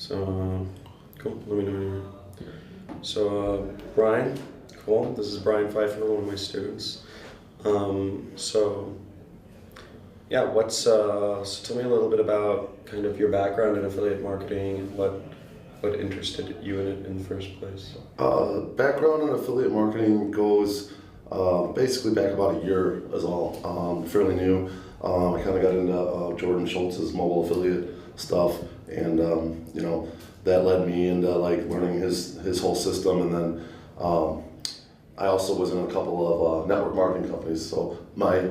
So, cool. Let me know when you're ready. So, Brian, cool. This is Brian Pfeiffer, one of my students. Yeah, so tell me a little bit about kind of your background in affiliate marketing and what interested you in it in the first place. Background in affiliate marketing goes basically back about a year is all. Fairly new. I kind of got into Jordan Schultz's mobile affiliate stuff, and that led me into like learning his whole system. And then I also was in a couple of network marketing companies. So my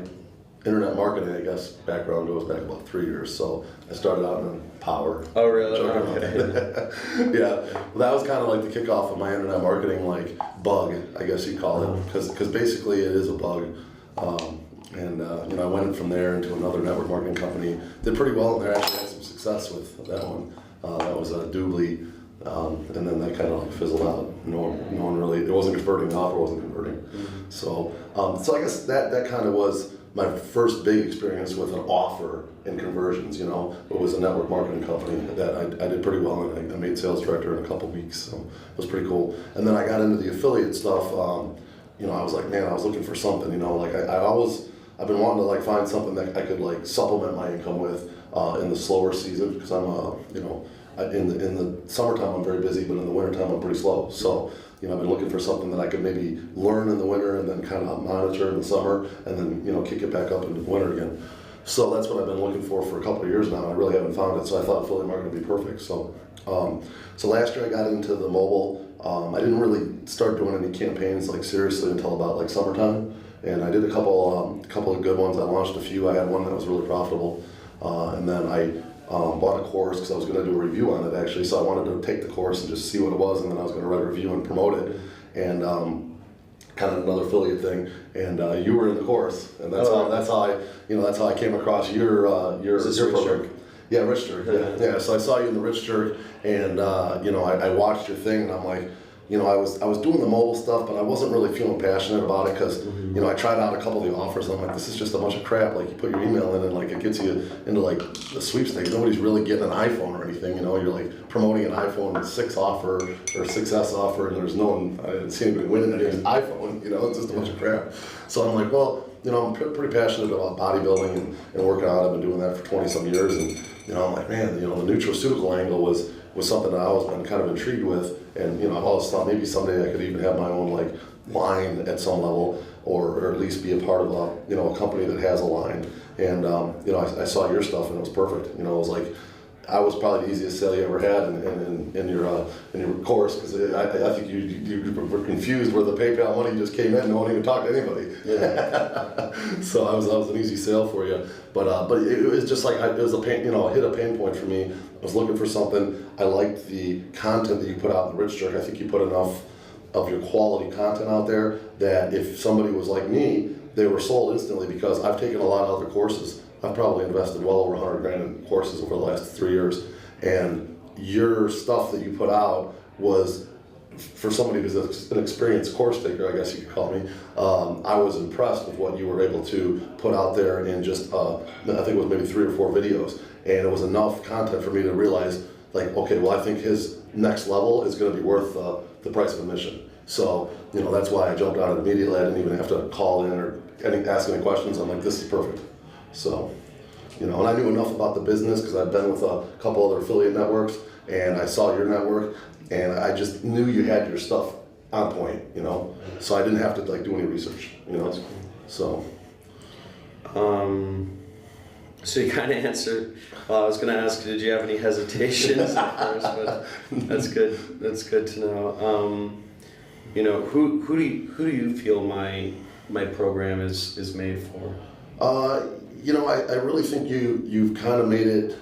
internet marketing, I guess, background goes back about 3 years. So I started out in power. Oh, really? Okay. Yeah, well, that was kind of like the kickoff of my internet marketing like bug, I guess you'd call it, because basically it is a bug. I went from there into another network marketing company. Did pretty well in there. Actually had some success with that one. That was Doobly, and then that kind of like fizzled out. No one really. It wasn't converting. The offer wasn't converting. Mm-hmm. So I guess that kind of was my first big experience with an offer in conversions. It was a network marketing company that I did pretty well, and I made sales director in a couple weeks. So it was pretty cool. And then I got into the affiliate stuff. I was like, man, I was looking for something. I've been wanting to like find something that I could like supplement my income with in the slower season, because I'm in the summertime I'm very busy, but in the wintertime I'm pretty slow. So I've been looking for something that I could maybe learn in the winter and then kind of monitor in the summer, and then kick it back up into the winter again. So that's what I've been looking for a couple of years now. I really haven't found it, so I thought affiliate marketing would be perfect. So last year I got into the mobile. I didn't really start doing any campaigns like seriously until about like summertime. And I did a couple of good ones. I launched a few. I had one that was really profitable, and then I bought a course because I was going to do a review on it actually. So I wanted to take the course and just see what it was, and then I was going to write a review and promote it, and kind of another affiliate thing. And you were in the course, and that's how I came across your program. Yeah, Rich Jerk. Yeah. So I saw you in the Rich Jerk, and I watched your thing, and I'm like. I was doing the mobile stuff, but I wasn't really feeling passionate about it because, I tried out a couple of the offers, and I'm like, this is just a bunch of crap. Like, you put your email in, and like it gets you into like the sweepstakes. Nobody's really getting an iPhone or anything. You're like promoting an iPhone 6 offer or 6S offer, and there's no one. I didn't see anybody winning anything iPhone. It's just a bunch of crap. So I'm like, well, I'm pretty passionate about bodybuilding and working out. I've been doing that for 20 some years, and I'm like, man, the nutraceutical angle was something that I always been kind of intrigued with, and I've always thought maybe someday I could even have my own like line at some level, or at least be a part of a company that has a line. And I saw your stuff and it was perfect. It was like I was probably the easiest sale you ever had in your course, because I think you were confused where the PayPal money just came in. No one even talked to anybody. Yeah. So I was an easy sale for you. But it was just like it was a pain. It hit a pain point for me. I was looking for something. I liked the content that you put out in the Rich Jerk. I think you put enough of your quality content out there that if somebody was like me, they were sold instantly, because I've taken a lot of other courses. I've probably invested well over $100,000 in courses over the last 3 years, and your stuff that you put out was, for somebody who's an experienced course taker, I guess you could call me, I was impressed with what you were able to put out there in just, I think it was maybe 3 or 4 videos, and it was enough content for me to realize, like, okay, well, I think his next level is going to be worth the price of admission. So, that's why I jumped on it immediately. I didn't even have to call in or ask any questions. I'm like, this is perfect. So, and I knew enough about the business because I've been with a couple other affiliate networks, and I saw your network, and I just knew you had your stuff on point, so I didn't have to like do any research, so. So you kind of answered. Well, I was going to ask, did you have any hesitations at first? But that's good. That's good to know. Who do you feel my program is made for? I really think you've kind of made it.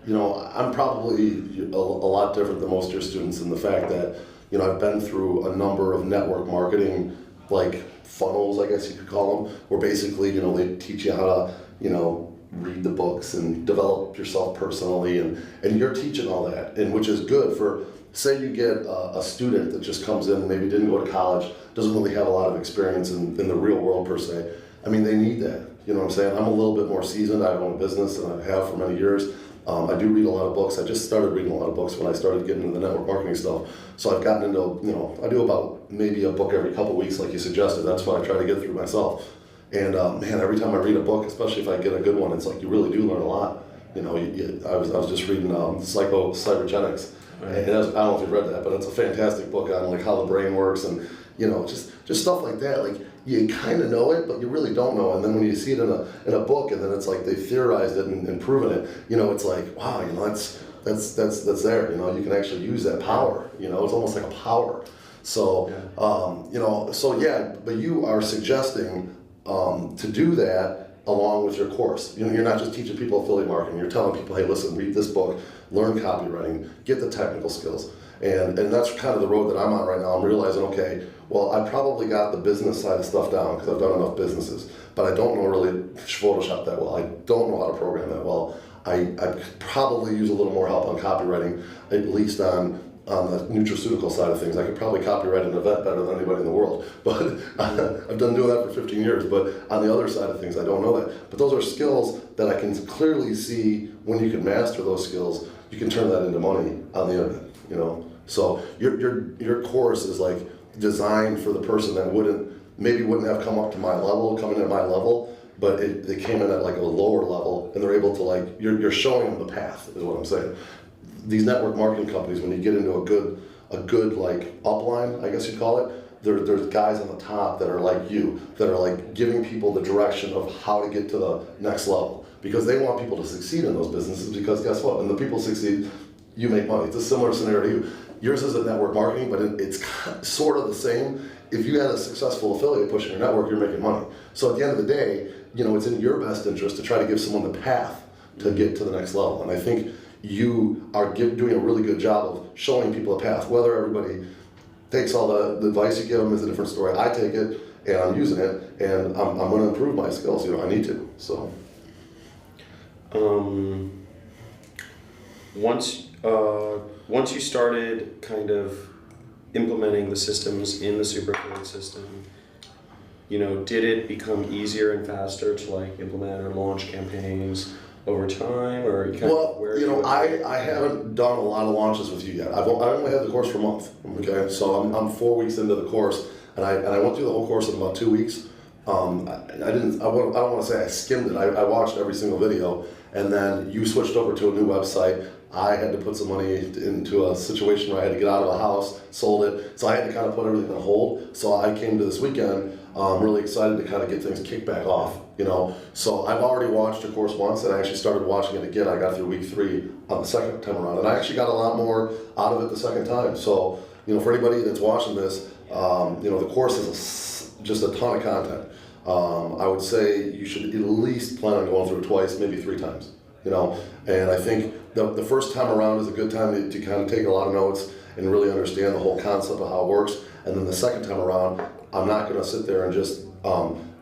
I'm probably a lot different than most of your students in the fact that I've been through a number of network marketing like funnels, I guess you could call them, where basically they teach you how to read the books and develop yourself personally, and you're teaching all that, and which is good for, say you get a student that just comes in and maybe didn't go to college, doesn't really have a lot of experience in the real world per se. I mean, they need that. You know what I'm saying? I'm a little bit more seasoned. I own a business and I have for many years, I do read a lot of books. I just started reading a lot of books when I started getting into the network marketing stuff. So I've gotten into, I do about maybe a book every couple weeks, like you suggested. That's what I try to get through myself. And man, every time I read a book, especially if I get a good one, it's like you really do learn a lot. I was just reading Cybergenics. Right. And I don't know if you've read that, but it's a fantastic book on like how the brain works and just stuff like that. Like you kind of know it, but you really don't know. And then when you see it in a book, and then it's like they theorized it and proven it. It's like wow, that's there. You can actually use that power. It's almost like a power. So but you are suggesting to do that along with your course. You're not just teaching people affiliate marketing. You're telling people, hey, listen, read this book, learn copywriting, get the technical skills. And that's kind of the road that I'm on right now. I'm realizing, okay, well, I probably got the business side of stuff down because I've done enough businesses, but I don't know really Photoshop that well. I don't know how to program that well. I probably use a little more help on copywriting, at least on the nutraceutical side of things. I could probably copyright an event better than anybody in the world, but I've done doing that for 15 years. But on the other side of things, I don't know that. But those are skills that I can clearly see when you can master those skills, you can turn that into money on the internet. So your course is like designed for the person that maybe wouldn't have come up to my level, coming at my level, but they came in at like a lower level, and they're able to you're showing them the path, is what I'm saying. These network marketing companies, when you get into a good like upline, I guess you'd call it, there's guys on the top that are like you, that are like giving people the direction of how to get to the next level, because they want people to succeed in those businesses, because guess what? When the people succeed, you make money. It's a similar scenario to you. Yours isn't network marketing, but it's sort of the same. If you had a successful affiliate pushing your network, you're making money. So at the end of the day, it's in your best interest to try to give someone the path to get to the next level. And I think you are doing a really good job of showing people a path. Whether everybody takes all the advice you give them is a different story. I take it and I'm using it, and I'm going to improve my skills. I need to. So. Once you started kind of implementing the systems in the Superfluid system, did it become easier and faster to implement or launch campaigns over time, or I haven't done a lot of launches with you yet. I only had the course for a month. Okay, so I'm 4 weeks into the course, and I went through the whole course in about 2 weeks. I don't want to say I skimmed it. I watched every single video, and then you switched over to a new website. I had to put some money into a situation where I had to get out of a house, sold it, so I had to kind of put everything on hold. So I came to this weekend really excited to kind of get things kicked back off, So I've already watched your course once, and I actually started watching it again. I got through week 3 on the second time around, and I actually got a lot more out of it the second time. So, for anybody that's watching this, the course is just a ton of content. I would say you should at least plan on going through it twice, maybe 3 times, And I think the first time around is a good time to kind of take a lot of notes and really understand the whole concept of how it works. And then the second time around, I'm not going to sit there and just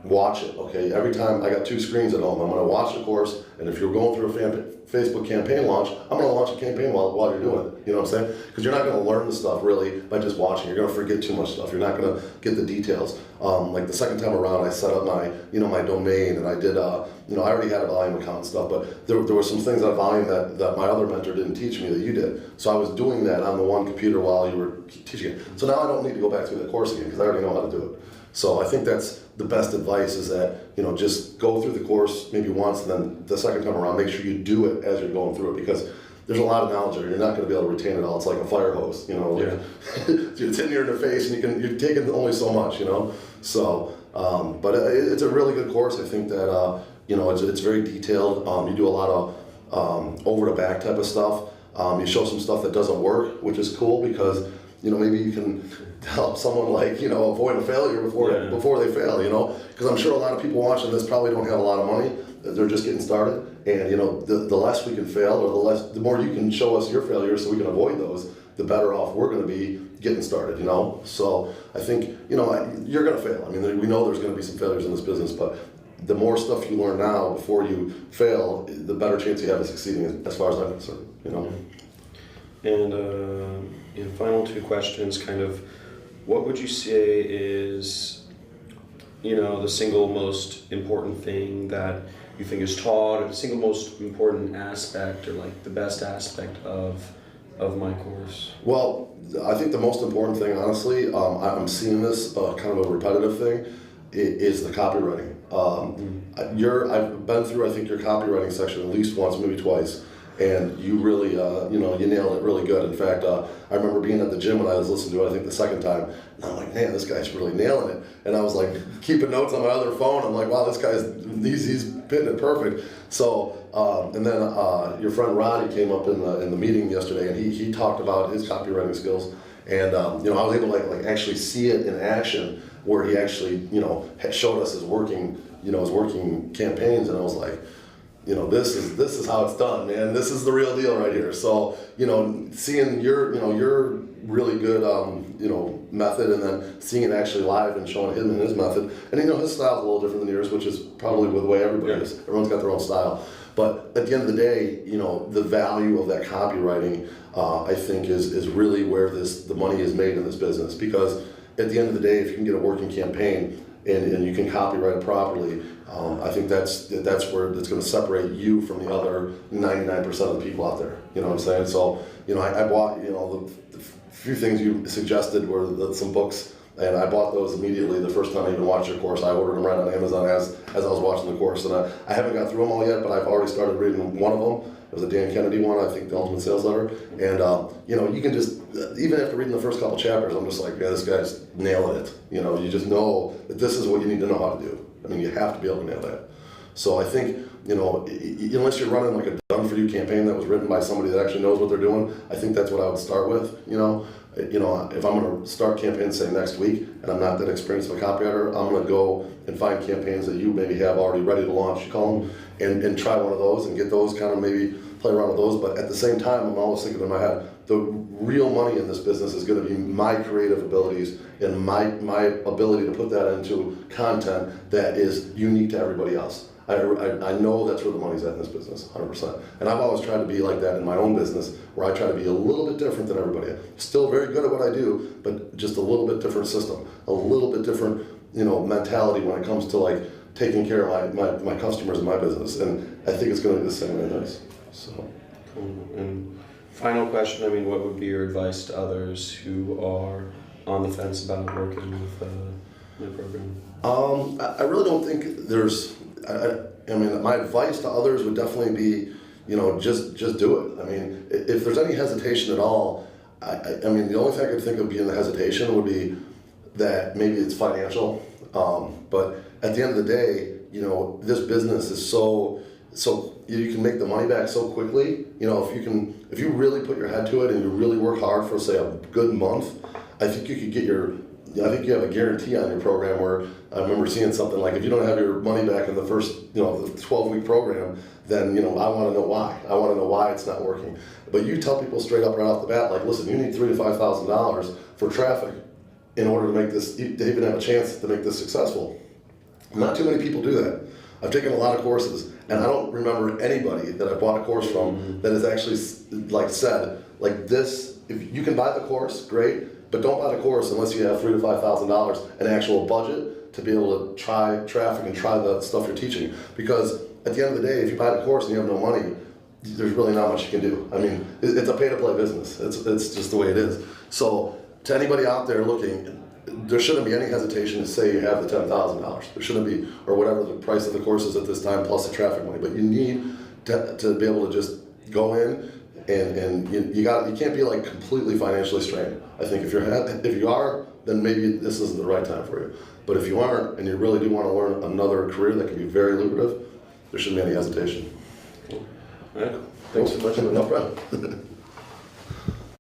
watch it, okay? Every time, I got 2 screens at home. I'm going to watch the course, and if you're going through a Facebook campaign launch, I'm going to launch a campaign while you're doing it. You know what I'm saying? Because you're not going to learn the stuff really by just watching. You're going to forget too much stuff. You're not going to get the details. Like the second time around, I set up my domain, and I did, I already had a volume account and stuff, but there were some things on volume that my other mentor didn't teach me that you did. So I was doing that on the one computer while you were teaching it. So now I don't need to go back through the course again because I already know how to do it. So I think that's the best advice, is that, just go through the course maybe once, and then the second time around, make sure you do it as you're going through it, because there's a lot of knowledge there. You're not going to be able to retain it all. It's like a fire hose, it's in your face, and you're taking only so much, So, but it's a really good course. I think that, it's very detailed. You do a lot of over the back type of stuff. You show some stuff that doesn't work, which is cool, because maybe you can help someone avoid a failure before they fail, because I'm sure a lot of people watching this probably don't have a lot of money. They're just getting started, and the less we can fail, or the more you can show us your failures so we can avoid those, the better off we're going to be getting started, So I think, you're going to fail. I mean, we know there's going to be some failures in this business, but the more stuff you learn now before you fail, the better chance you have of succeeding, as far as I'm concerned, And final 2 questions, kind of, what would you say is, the single most important thing that you think is taught, or the single most important aspect, or like the best aspect of my course? Well, I think the most important thing, honestly, I'm seeing this kind of a repetitive thing, is the copywriting. I've been through, I think, your copywriting section at least once, maybe twice, and you really, you nailed it really good. In fact, I remember being at the gym when I was listening to it, I think the second time, and I'm like, man, this guy's really nailing it. And I was like, keeping notes on my other phone. I'm like, wow, this guy's, he's hitting it perfect. So, and then your friend Ronnie came up in the meeting yesterday, and he talked about his copywriting skills, and I was able to like actually see it in action, where he actually showed us his working campaigns, and I was like, this is how it's done, man. This is the real deal right here. So, seeing your really good, method, and then seeing it actually live and showing him and his method. And, his style's a little different than yours, which is probably the way everybody is. Everyone's got their own style. But at the end of the day, the value of that copywriting, I think is really where the money is made in this business. Because at the end of the day, if you can get a working campaign and you can copyright it properly, I think that's where it's going to separate you from the other 99% of the people out there. You know what I'm saying? So, I bought, the few things you suggested were some books, and I bought those immediately the first time I even watched your course. I ordered them right on Amazon as I was watching the course, and I haven't got through them all yet, but I've already started reading one of them. It was a Dan Kennedy one, I think, The Ultimate Sales Letter. And, you can just, even after reading the first couple chapters, I'm just like, yeah, this guy's nailing it. You just know that this is what you need to know how to do. I mean, you have to be able to nail that. So I think, unless you're running like a done-for-you campaign that was written by somebody that actually knows what they're doing, I think that's what I would start with. If I'm going to start campaigns, say, next week, and I'm not that experienced of a copywriter, I'm going to go and find campaigns that you maybe have already ready to launch, you call them, and try one of those and get those, kind of maybe play around with those. But at the same time, I'm always thinking in my head, the real money in this business is going to be my creative abilities and my ability to put that into content that is unique to everybody else. I know that's where the money's at in this business, 100%. And I've always tried to be like that in my own business, where I try to be a little bit different than everybody. Still very good at what I do, but just a little bit different system, a little bit different, mentality when it comes to like taking care of my customers in my business. And I think it's going to be the same way this. So. Cool. And final question, what would be your advice to others who are on the fence about working with my program? I really don't think there's, my advice to others would definitely be, just do it. If there's any hesitation at all, the only thing I could think of being the hesitation would be that maybe it's financial. But at the end of the day, this business is so you can make the money back so quickly. If you really put your head to it and you really work hard for, say, a good month, I think you could get I think you have a guarantee on your program where I remember seeing something like, if you don't have your money back in the first, the 12-week program, then, I want to know why. I want to know why it's not working. But you tell people straight up right off the bat, like, listen, you need $3,000 to $5,000 for traffic in order to make this, to even have a chance to make this successful. Not too many people do that. I've taken a lot of courses, and I don't remember anybody that I bought a course from that has actually said, like, this, if you can buy the course, great, but don't buy the course unless you have $3,000 to $5,000 an actual budget to be able to try traffic and try the stuff you're teaching. Because at the end of the day, if you buy the course and you have no money, there's really not much you can do. It's a pay-to-play business. It's just the way it is. So to anybody out there looking, there shouldn't be any hesitation to say you have the $10,000. There shouldn't be, or whatever the price of the course is at this time, plus the traffic money. But you need to be able to just go in, and you can't be like completely financially strained. I think if you are, then maybe this isn't the right time for you. But if you aren't, and you really do want to learn another career that can be very lucrative, there shouldn't be any hesitation. Cool. All right. Thanks so much. No problem.